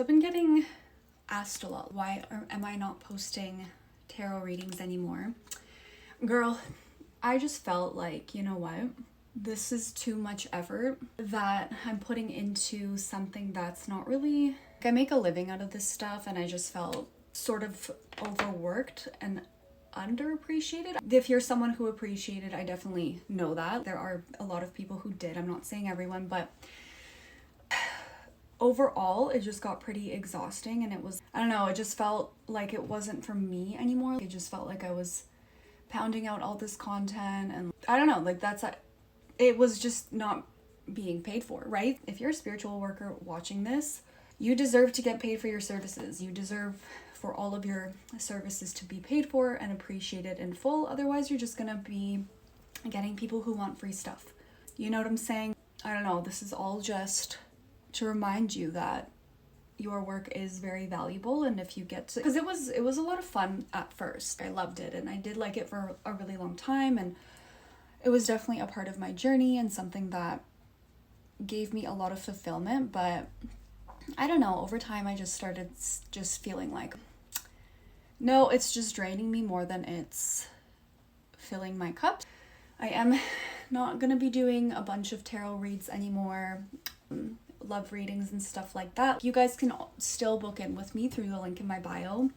I've been getting asked a lot, why am I not posting tarot readings anymore? Girl, I just felt like, you know what? This is too much effort that I'm putting into something that's not really... I make a living out of this stuff, and I just felt sort of overworked and underappreciated. If you're someone who appreciated, I definitely know that. There are a lot of people who did. I'm not saying everyone, but overall, it just got pretty exhausting, and it was, I don't know, it just felt like it wasn't for me anymore. It just felt like I was pounding out all this content, and I don't know, like it was just not being paid for, right? If you're a spiritual worker watching this, you deserve to get paid for your services. You deserve for all of your services to be paid for and appreciated in full. Otherwise, you're just gonna be getting people who want free stuff. You know what I'm saying? I don't know, this is all just to remind you that your work is very valuable, and if you get to, because it was a lot of fun at first. I loved it, and I did like it for a really long time, and it was definitely a part of my journey and something that gave me a lot of fulfillment. But I don't know, over time I just started just feeling like, no, it's just draining me more than it's filling my cup. I am not gonna be doing a bunch of tarot reads anymore, love readings and stuff like that. You guys can still book in with me through the link in my bio.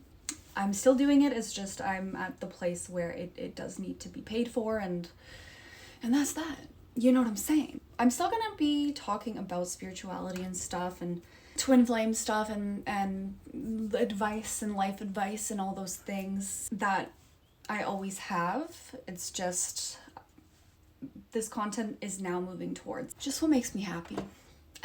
I'm still doing it, it's just I'm at the place where it does need to be paid for, and that's that. You know what I'm saying? I'm still gonna be talking about spirituality and stuff, and twin flame stuff, and advice and life advice and all those things that I always have. It's just this content is now moving towards just what makes me happy.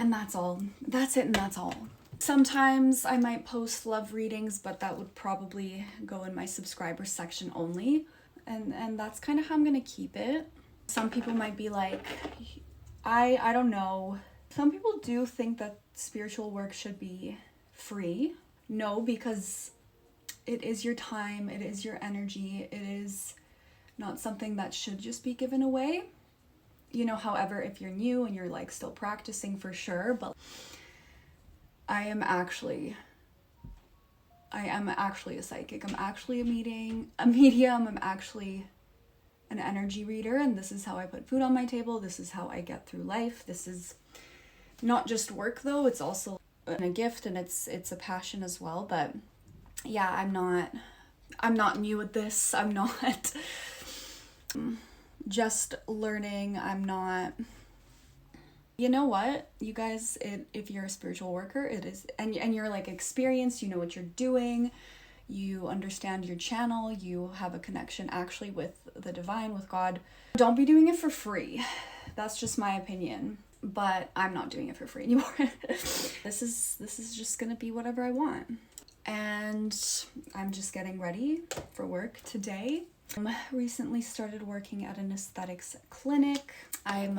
And that's all. That's it, and that's all. Sometimes I might post love readings, but that would probably go in my subscriber section only. And that's kind of how I'm gonna keep it. Some people might be like, I don't know. Some people do think that spiritual work should be free. No, because it is your time, it is your energy, it is not something that should just be given away. You know, however, if you're new and you're like still practicing, for sure, but I am actually a psychic. I'm actually a medium. I'm actually an energy reader, and this is how I put food on my table. This is how I get through life. This is not just work though, it's also a gift, and it's a passion as well. But yeah, I'm not new at this. I'm not just learning. I'm not, you know what, you guys, if you're a spiritual worker, it is, and you're like experienced, you know what you're doing, you understand your channel, you have a connection actually with the divine, with God, don't be doing it for free. That's just my opinion, but I'm not doing it for free anymore. This is just gonna be whatever I want, and I'm just getting ready for work today. Recently started working at an aesthetics clinic. I'm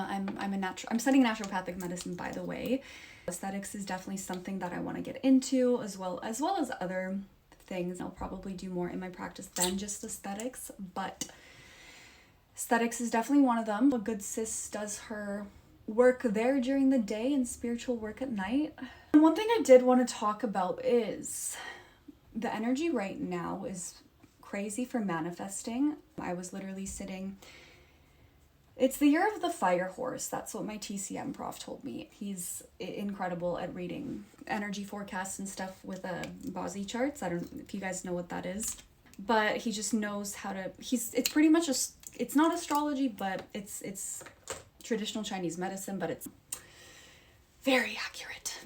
studying naturopathic medicine, by the way. Aesthetics is definitely something that I want to get into, as well as other things. I'll probably do more in my practice than just aesthetics, but aesthetics is definitely one of them. A good sis does her work there during the day and spiritual work at night. And one thing I did want to talk about is the energy right now is crazy for manifesting. I was literally sitting, it's the year of the fire horse. That's what my TCM prof told me. He's incredible at reading energy forecasts and stuff with Bozzy charts. I don't know if you guys know what that is, but he just knows how to, it's pretty much it's not astrology, but it's traditional Chinese medicine, but it's very accurate.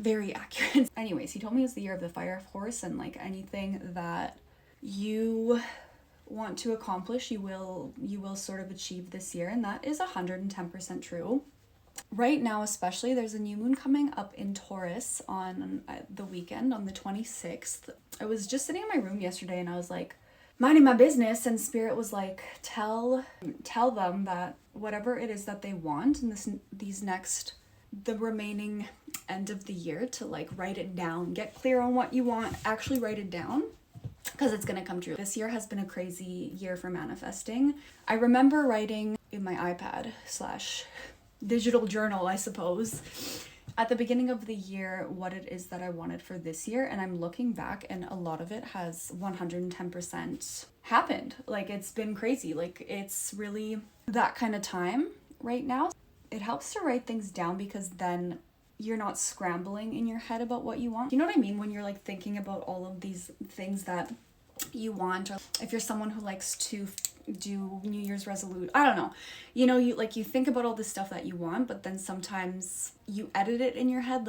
Anyways, he told me it's the year of the fire horse, and like anything that you want to accomplish, you will sort of achieve this year, and that is 110% true. Right now, especially, there's a new moon coming up in Taurus on the weekend, on the 26th. I was just sitting in my room yesterday, and I was like, minding my business, and Spirit was like, tell them that whatever it is that they want in the remaining end of the year, to like write it down, get clear on what you want, actually write it down, because it's gonna come true. This year has been a crazy year for manifesting. I remember writing in my iPad / digital journal, I suppose, at the beginning of the year what it is that I wanted for this year, and I'm looking back and a lot of it has 110% happened. Like, it's been crazy. Like, it's really that kind of time right now. It helps to write things down because then you're not scrambling in your head about what you want. You know what I mean? When you're like thinking about all of these things that you want, or if you're someone who likes to do New Year's resolution, I don't know, you know, you think about all this stuff that you want, but then sometimes you edit it in your head,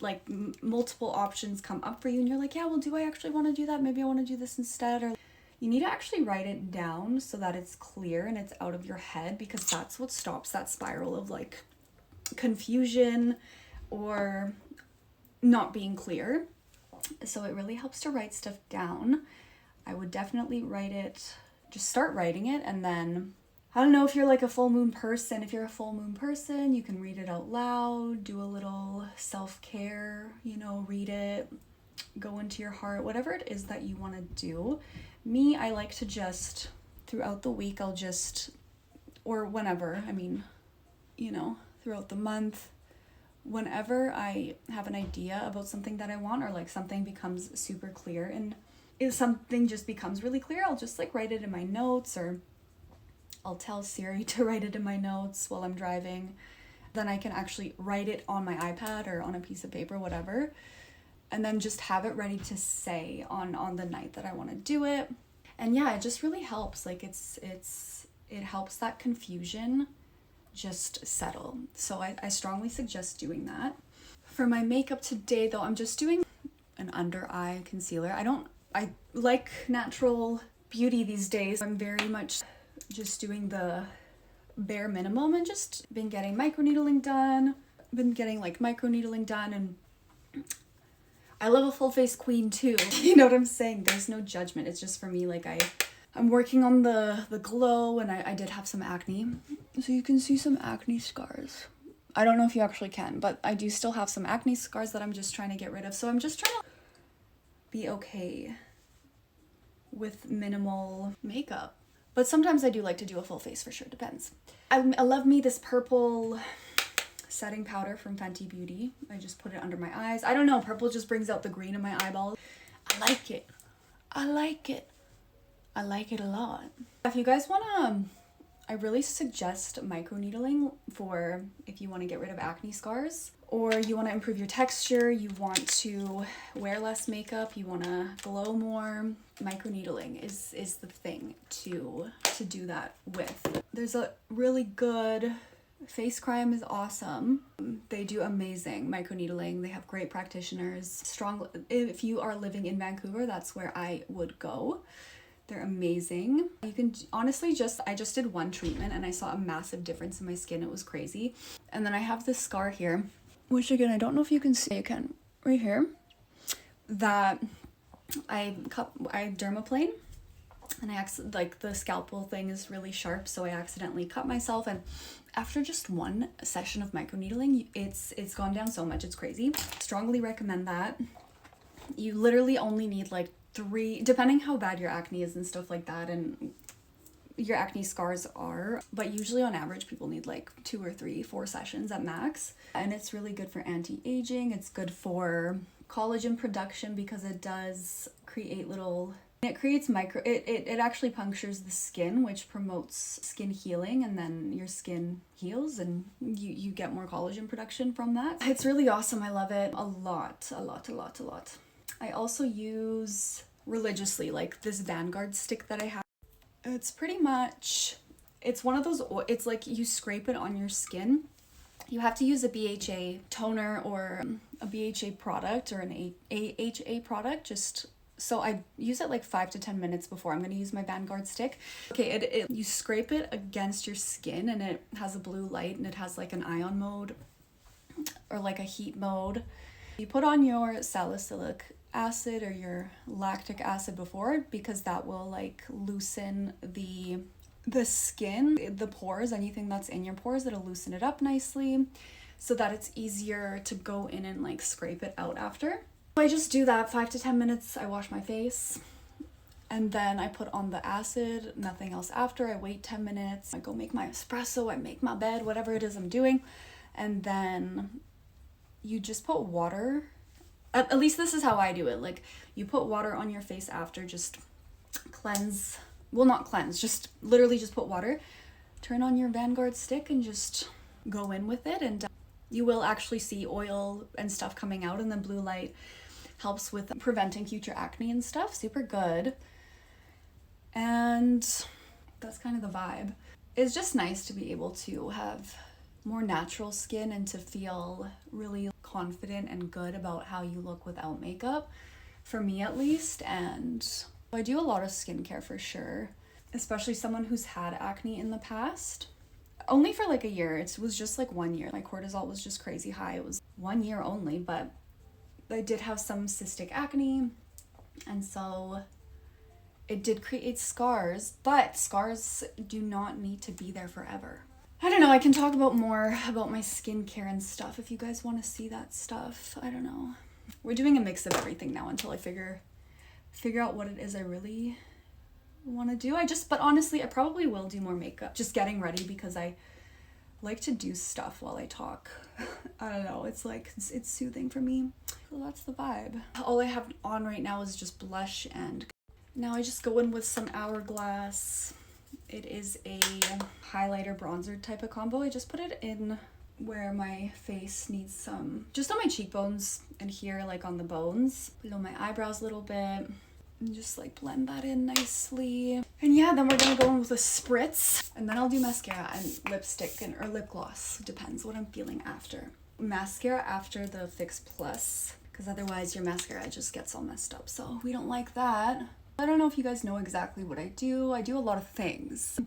like multiple options come up for you and you're like, yeah, well, do I actually want to do that? Maybe I want to do this instead. Or you need to actually write it down so that it's clear and it's out of your head, because that's what stops that spiral of like confusion or not being clear. So it really helps to write stuff down. I would definitely just start writing it, and then I don't know if you're like a full moon person. If you're a full moon person, you can read it out loud, do a little self-care, you know, read it, go into your heart, whatever it is that you want to do. Me, I like to just throughout the week, or whenever, I mean, you know, throughout the month, whenever I have an idea about something that I want, or like something becomes super clear, and if something just becomes really clear, I'll just like write it in my notes, or I'll tell Siri to write it in my notes while I'm driving. Then I can actually write it on my iPad or on a piece of paper, whatever, and then just have it ready to say on the night that I want to do it. And yeah, it just really helps. Like it helps that confusion just settle. So I strongly suggest doing that. For my makeup today though, I'm just doing an under eye concealer. I like natural beauty these days. I'm very much just doing the bare minimum and just been getting microneedling done. And I love a full face queen too. You know what I'm saying? There's no judgment. It's just for me, like I'm working on the glow, and I did have some acne. So you can see some acne scars. I don't know if you actually can, but I do still have some acne scars that I'm just trying to get rid of. So I'm just trying to be okay with minimal makeup. But sometimes I do like to do a full face for sure. Depends. I love me this purple setting powder from Fenty Beauty. I just put it under my eyes. I don't know, purple just brings out the green in my eyeballs. I like it a lot. If you guys wanna, I really suggest microneedling for if you want to get rid of acne scars, or you want to improve your texture, you want to wear less makeup, you want to glow more. Microneedling is the thing to do that with. There's a really good Face Crime is awesome. They do amazing microneedling. They have great practitioners. If you are living in Vancouver, that's where I would go. They're amazing. You can honestly I just did one treatment and I saw a massive difference in my skin. It was crazy. And then I have this scar here, which again, I don't know if you can see, you can, right here, that I dermaplane, and the scalpel thing is really sharp, so I accidentally cut myself, and after just one session of microneedling, it's gone down so much, it's crazy. Strongly recommend that. You literally only need like 3, depending how bad your acne is and stuff like that, and your acne scars are, but usually on average people need like 2 or 3, 4 sessions at max. And it's really good for anti-aging. It's good for collagen production because it does create it actually punctures the skin, which promotes skin healing, and then your skin heals and you get more collagen production from that. It's really awesome. I love it a lot. I also use religiously like this Vanguard stick that I have. It's one of those, it's like you scrape it on your skin. You have to use a BHA toner or a BHA product or an AHA product, just so I use it like 5 to 10 minutes before I'm going to use my Vanguard stick. Okay, you scrape it against your skin, and it has a blue light, and it has like an ion mode or like a heat mode. You put on your salicylic acid or your lactic acid before, because that will like loosen the skin, the pores, anything that's in your pores, it'll loosen it up nicely so that it's easier to go in and like scrape it out after. I just do that 5 to 10 minutes. I wash my face and then I put on the acid, nothing else after. I wait 10 minutes. I go make my espresso, I make my bed, whatever it is I'm doing. And then you just put water, at least this is how I do it. Like, you put water on your face after, just cleanse, well, not cleanse, just literally just put water, turn on your Vanguard stick and just go in with it, and you will actually see oil and stuff coming out, and the blue light helps with preventing future acne and stuff. Super good. And that's kind of the vibe. It's just nice to be able to have more natural skin and to feel really confident and good about how you look without makeup, for me at least. And I do a lot of skincare for sure, especially someone who's had acne in the past. Only for like a year. It was just like 1 year. My cortisol was just crazy high. It was 1 year only, but I did have some cystic acne, and so it did create scars, but scars do not need to be there forever. I don't know, I can talk about more about my skincare and stuff if you guys want to see that stuff. I don't know. We're doing a mix of everything now until I figure out what it is I really want to do. But honestly, I probably will do more makeup. Just getting ready because I like to do stuff while I talk. I don't know, it's like, it's soothing for me. So that's the vibe. All I have on right now is just blush, and now I just go in with some Hourglass. It is a highlighter bronzer type of combo. I just put it in where my face needs some, just on my cheekbones and here, like on the bones, below my eyebrows a little bit. And just like blend that in nicely. And yeah, then we're gonna go in with a spritz, and then I'll do mascara and lipstick or lip gloss. Depends what I'm feeling after. Mascara after the Fix Plus, because otherwise your mascara just gets all messed up. So we don't like that. I don't know if you guys know exactly what I do. I do a lot of things.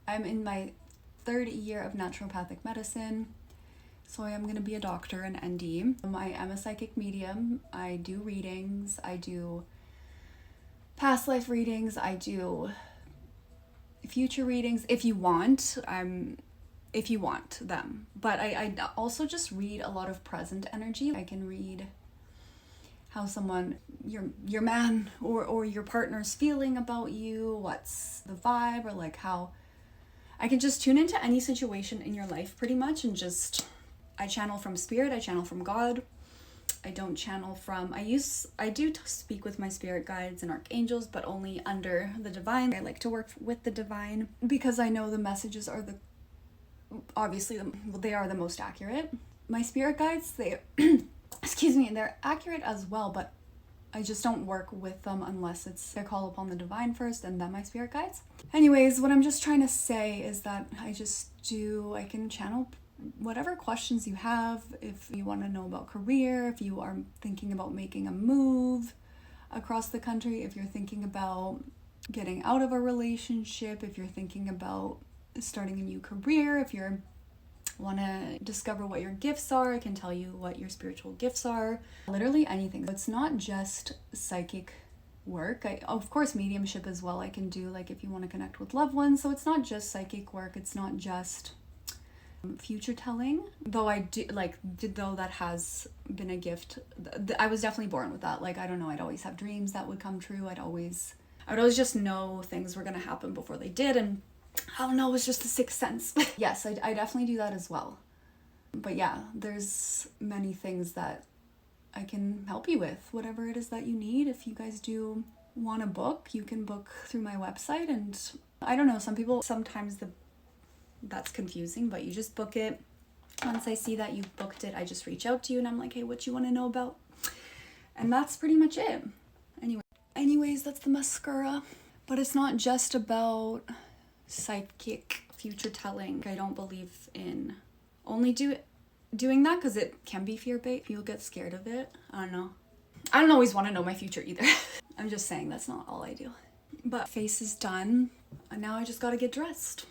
I'm in my 3rd year of naturopathic medicine, so I am going to be a doctor, an ND. I am a psychic medium. I do readings. I do past life readings. I do future readings if you want. If you want them. But I also just read a lot of present energy. I can read how someone, your man or your partner's feeling about you, what's the vibe, or like how I can just tune into any situation in your life pretty much, and just, I channel from spirit, I channel from God. I don't channel from, I do speak with my spirit guides and archangels, but only under the divine. I like to work with the divine because I know the messages are they are the most accurate. My spirit guides, excuse me, they're accurate as well, but I just don't work with them unless I call upon the divine first and then my spirit guides. Anyways, what I'm just trying to say is that I can channel whatever questions you have. If you want to know about career, if you are thinking about making a move across the country, if you're thinking about getting out of a relationship, if you're thinking about starting a new career, if you want to discover what your gifts are, I can tell you what your spiritual gifts are. Literally anything. It's not just psychic work. Of course, mediumship as well I can do, like if you want to connect with loved ones. So it's not just psychic work. It's not just future telling, though though that has been a gift. I was definitely born with that. Like, I don't know, I'd always have dreams that would come true. I would always just know things were going to happen before they did, and I don't know, it was just a sixth sense. Yes, I definitely do that as well. But yeah, there's many things that I can help you with, whatever it is that you need. If you guys do want to book, you can book through my website, and I don't know, sometimes that's confusing, but you just book it. Once I see that you've booked it, I just reach out to you and I'm like, hey, what you want to know about? And that's pretty much it. Anyways, that's the mascara. But it's not just about psychic future telling. I don't believe in only doing that because it can be fear-based. People get scared of it. I don't know. I don't always want to know my future either. I'm just saying that's not all I do. But face is done, and now I just gotta get dressed.